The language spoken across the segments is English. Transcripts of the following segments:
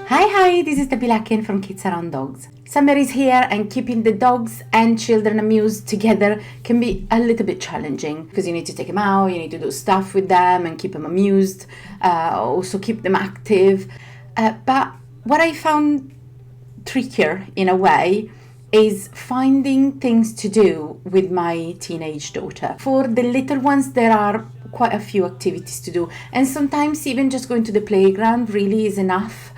Hi, this is Debbie Lakin from Kids Around Dogs. Summer is here and keeping the dogs and children amused together can be a little bit challenging because you need to take them out, you need to do stuff with them and keep them amused, also keep them active. But what I found trickier in a way is finding things to do with my teenage daughter. For the little ones, there are quite a few activities to do, and sometimes even just going to the playground really is enough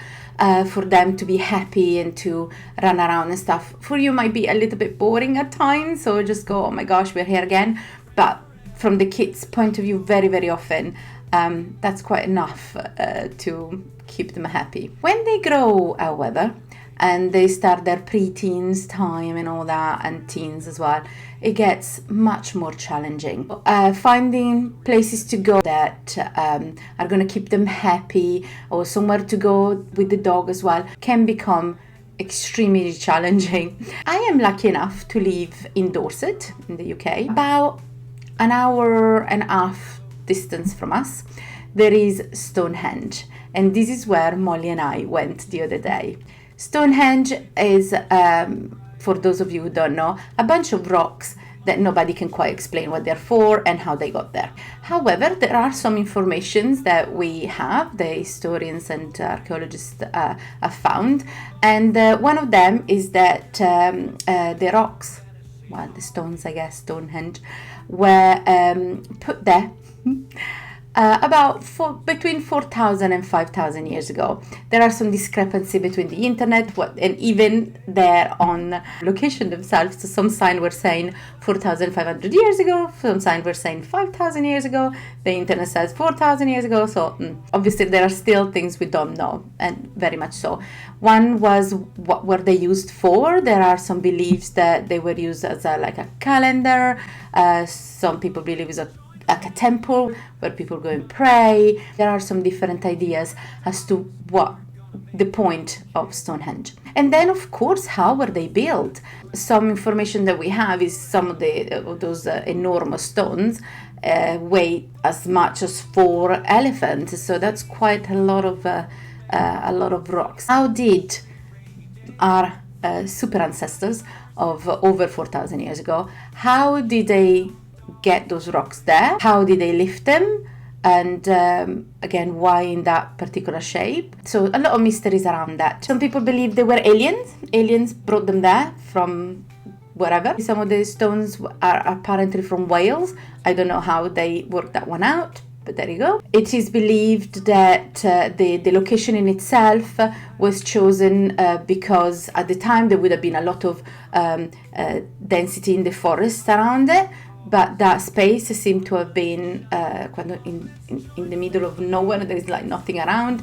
for them to be happy and to run around and stuff. For you might be a little bit boring at times, so just go, oh my gosh, we're here again. But from the kids' point of view, very, very often, that's quite enough to keep them happy. When they grow, however, and they start their pre-teens time and all that, and teens as well, it gets much more challenging. Finding places to go that are going to keep them happy, or somewhere to go with the dog as well, can become extremely challenging. I am lucky enough to live in Dorset in the UK. About an hour and a half distance from us, there is Stonehenge, and this is where Molly and I went the other day. Stonehenge is, for those of you who don't know, a bunch of rocks that nobody can quite explain what they're for and how they got there. However, there are some informations that we have, the historians and archaeologists have found, and one of them is that the rocks, well, the stones, I guess, Stonehenge, were put there between 4,000 and 5,000 years ago. There are some discrepancy between the internet and even their own location themselves. So some signs were saying 4,500 years ago, some signs were saying 5,000 years ago, the internet says 4,000 years ago. So obviously there are still things we don't know, and very much so. One was what were they used for. There are some beliefs that they were used as like a calendar. Some people believe it's like a temple where people go and pray. There are some different ideas as to what the point of Stonehenge. And then, of course, how were they built? Some information that we have is some of those enormous stones weigh as much as 4 elephants. So that's quite a lot of rocks. How did our super ancestors of over 4,000 years ago, how did they get those rocks there? How did they lift them? And again, why in that particular shape? So a lot of mysteries around that. Some people believe they were aliens. Aliens brought them there from wherever. Some of the stones are apparently from Wales. I don't know how they worked that one out, but there you go. It is believed that the location in itself was chosen because at the time there would have been a lot of density in the forest around it. But that space seemed to have been in the middle of nowhere. There is like nothing around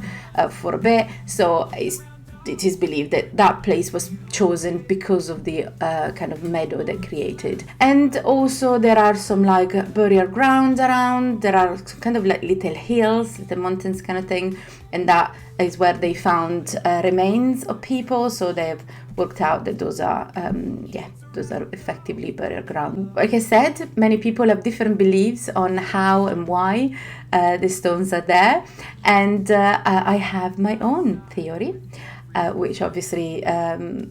for a bit. So it is believed that that place was chosen because of the kind of meadow they created. And also there are some like burial grounds around. There are kind of like little hills, little mountains kind of thing. And that is where they found remains of people. So they've worked out that those are effectively burial ground. Like I said, many people have different beliefs on how and why the stones are there. And I have my own theory, which obviously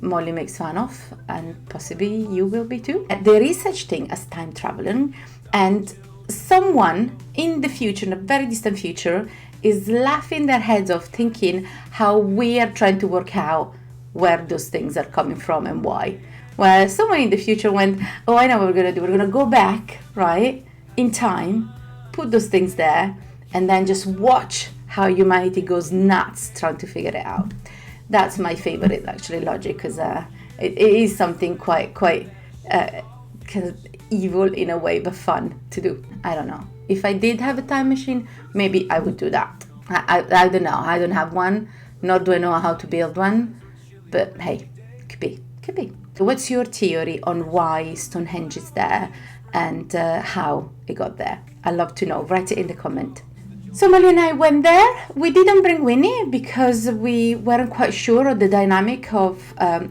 Molly makes fun of, and possibly you will be too. There is such thing as time traveling, and someone in the future, in a very distant future, is laughing their heads off thinking how we are trying to work out where those things are coming from and why. Well, someone in the future went, oh, I know what we're going to do. We're going to go back, right, in time, put those things there, and then just watch how humanity goes nuts trying to figure it out. That's my favorite, actually, logic, because it is something quite kind of evil in a way, but fun to do. I don't know. If I did have a time machine, maybe I would do that. I don't know. I don't have one, nor do I know how to build one. But hey, could be. So what's your theory on why Stonehenge is there and how it got there? I'd love to know. Write it in the comment. So Molly and I went there. We didn't bring Winnie because we weren't quite sure of the dynamic of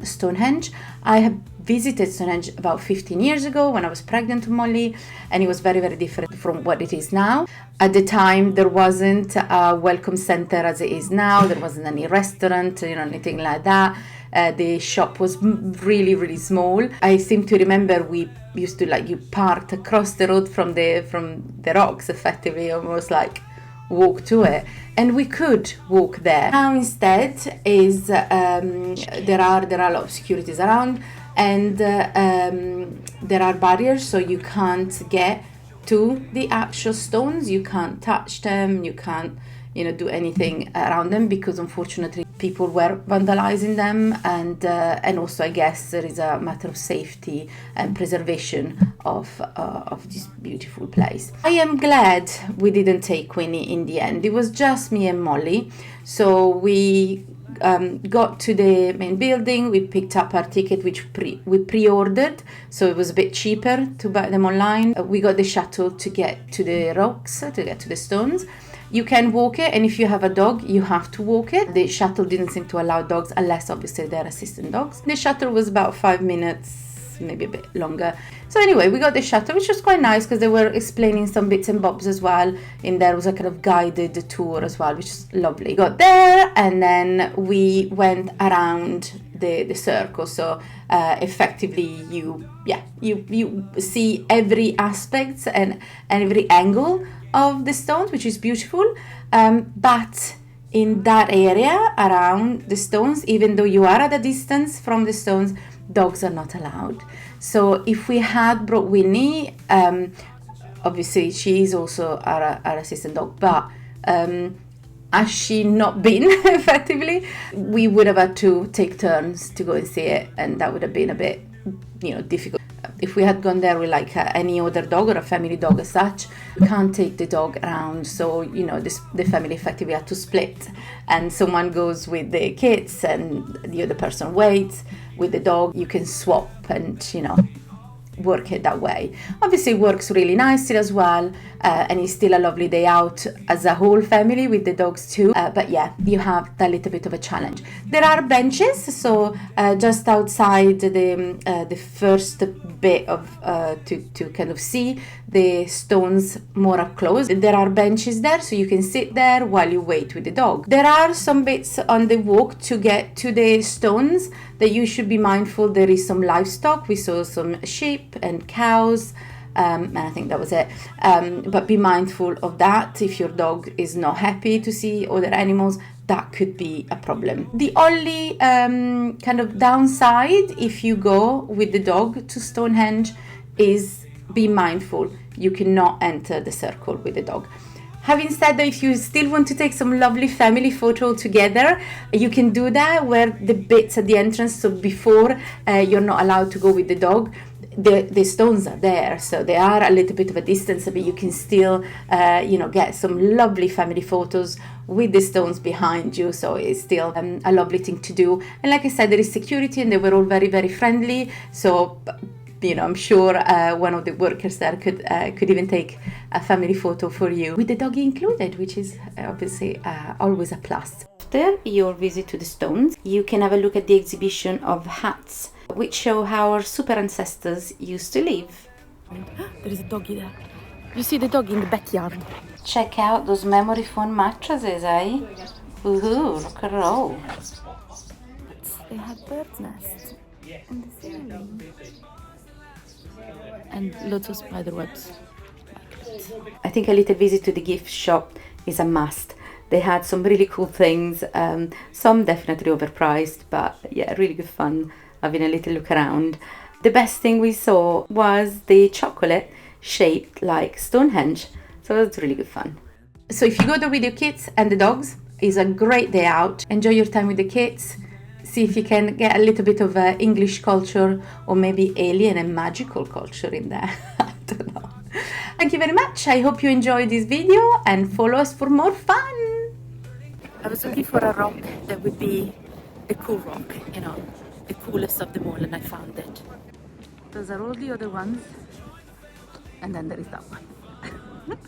Stonehenge. I have visited Stonehenge about 15 years ago when I was pregnant with Molly, and it was very, very different from what it is now. At the time, there wasn't a welcome center as it is now. There wasn't any restaurant, anything like that. The shop was really, really small. I seem to remember we used to you parked across the road from the rocks, effectively, almost like walk to it, and we could walk there. Now instead is there are a lot of securities around, and there are barriers, so you can't get to the actual stones. You can't touch them. You can't do anything around them, because unfortunately people were vandalizing them, and also I guess there is a matter of safety and preservation of this beautiful place. I am glad we didn't take Queenie in the end. It was just me and Molly, so we got to the main building. We picked up our ticket, which we pre-ordered, so it was a bit cheaper to buy them online. We got the shuttle to get to the rocks, to get to the stones. You can walk it, and if you have a dog, you have to walk it. The shuttle didn't seem to allow dogs, unless obviously they're assistant dogs. The shuttle was about 5 minutes, maybe a bit longer. So anyway, we got the shuttle, which was quite nice because they were explaining some bits and bobs as well. In there was a kind of guided tour as well, which is lovely. Got there, and then we went around the circle. So effectively, you see every aspect and every angle of the stones, which is beautiful, but in that area around the stones, even though you are at a distance from the stones, dogs are not allowed. So if we had brought Winnie, obviously she is also our assistant dog, but has she not been effectively, we would have had to take turns to go and see it, and that would have been a bit difficult. If we had gone there with any other dog or a family dog as such, we can't take the dog around. So, the family effectively had to split, and someone goes with the kids and the other person waits with the dog. You can swap and, work it that way. Obviously, it works really nicely as well, and it's still a lovely day out as a whole family with the dogs too. But yeah, you have that little bit of a challenge. There are benches, so just outside the first bit of to kind of see the stones more up close. There are benches there, so you can sit there while you wait with the dog. There are some bits on the walk to get to the stones that you should be mindful. There is some livestock. We saw some sheep and cows, and I think that was it. But be mindful of that. If your dog is not happy to see other animals, that could be a problem. The only kind of downside if you go with the dog to Stonehenge is be mindful. You cannot enter the circle with the dog. Having said that, if you still want to take some lovely family photo together, you can do that where the bits at the entrance, so before you're not allowed to go with the dog, the stones are there, so they are a little bit of a distance, but you can still get some lovely family photos with the stones behind you. So it's still a lovely thing to do. And like I said, there is security, and they were all very, very friendly. So I'm sure one of the workers there could even take a family photo for you with the doggy included, which is obviously always a plus. After your visit to the stones, you can have a look at the exhibition of hats, which show how our super ancestors used to live. There is a doggy there. You see the dog in the backyard. Check out those memory foam mattresses, eh? Woohoo, rock and roll. They have birds' nests in the ceiling. And lots of spider webs. I think a little visit to the gift shop is a must. They had some really cool things, some definitely overpriced, but yeah, really good fun having a little look around. The best thing we saw was the chocolate shaped like Stonehenge, so it was really good fun. So if you go there with your kids and the dogs, it's a great day out. Enjoy your time with the kids. See if you can get a little bit of English culture, or maybe alien and magical culture in there. I don't know. Thank you very much. I hope you enjoyed this video, and follow us for more fun. I was looking for a rock that would be a cool rock, the coolest of them all, and I found it. Those are all the other ones, and then there is that one.